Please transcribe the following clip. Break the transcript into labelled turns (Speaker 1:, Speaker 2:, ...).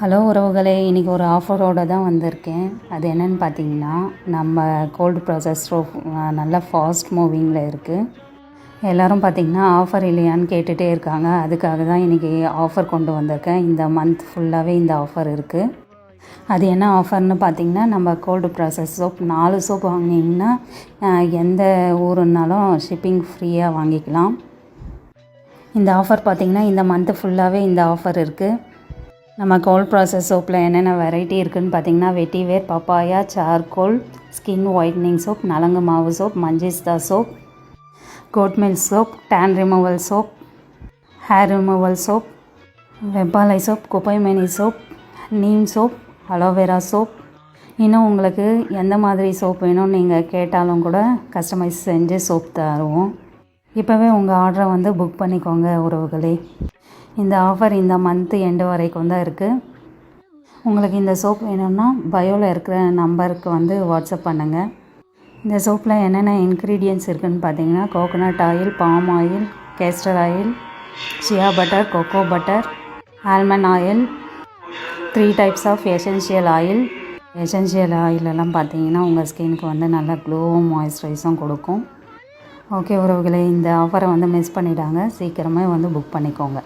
Speaker 1: Hello உறவுகளே, இன்றைக்கி ஒரு ஆஃபரோடு தான் வந்திருக்கேன். அது என்னென்னு பார்த்தீங்கன்னா, நம்ம கோல்டு ப்ராசஸ் சோப் நல்லா ஃபாஸ்ட் மூவிங்கில் இருக்குது. எல்லோரும் பார்த்திங்கன்னா ஆஃபர் இல்லையான்னு கேட்டுகிட்டே இருக்காங்க. அதுக்காக தான் இன்றைக்கி ஆஃபர் கொண்டு வந்திருக்கேன். இந்த மந்த் ஃபுல்லாகவே இந்த ஆஃபர் இருக்குது. அது என்ன ஆஃபர்னு பார்த்திங்கன்னா, நம்ம கோல்டு ப்ராசஸ் சோப் 4 சோப் வாங்கினீங்கன்னா எந்த ஊருன்னாலும் ஷிப்பிங் ஃப்ரீயாக வாங்கிக்கலாம். இந்த ஆஃபர் பார்த்திங்கன்னா இந்த மந்த்து ஃபுல்லாகவே இந்த ஆஃபர் இருக்குது. நம்ம கோல்ட் ப்ராசஸ் சோப்பில் என்னென்ன வெரைட்டி இருக்குதுன்னு பார்த்திங்கன்னா, வெட்டிவேர், papaya, charcoal, skin whitening soap, நலங்கு மாவு சோப், மஞ்சிஸ்தா soap, goat milk soap, tan removal soap, hair removal soap, வெப்பாலை சோப், குப்பைமேனி soap, neem soap, aloe vera soap. இன்னும் உங்களுக்கு எந்த மாதிரி சோப் வேணும்னு நீங்கள் கேட்டாலும் கூட கஸ்டமைஸ் செஞ்சு சோப் தருவோம். இப்போவே உங்கள் ஆர்டரை புக் பண்ணிக்கோங்க உறவுகளே. இந்த ஆஃபர் இந்த மந்த்து எண்டு வரைக்கும் தான் இருக்குது. உங்களுக்கு இந்த சோப் வேணும்னா பயோவில் இருக்கிற நம்பருக்கு வாட்ஸ்அப் பண்ணுங்கள். இந்த சோப்பில் என்னென்ன இன்க்ரீடியன்ட்ஸ் இருக்குதுன்னு பார்த்தீங்கன்னா, coconut oil, palm oil, castor oil, shea butter, cocoa butter, almond oil, 3 types of essential oil. Essential ஆயிலெல்லாம் பார்த்தீங்கன்னா உங்கள் ஸ்கின்னுக்கு நல்லா க்ளோவும் மாய்ஸ்சரைஸும் கொடுக்கும். ஓகே உறவுகளே, இந்த ஆஃபரை மிஸ் பண்ணிட்டாங்க. சீக்கிரமே புக் பண்ணிக்கோங்க.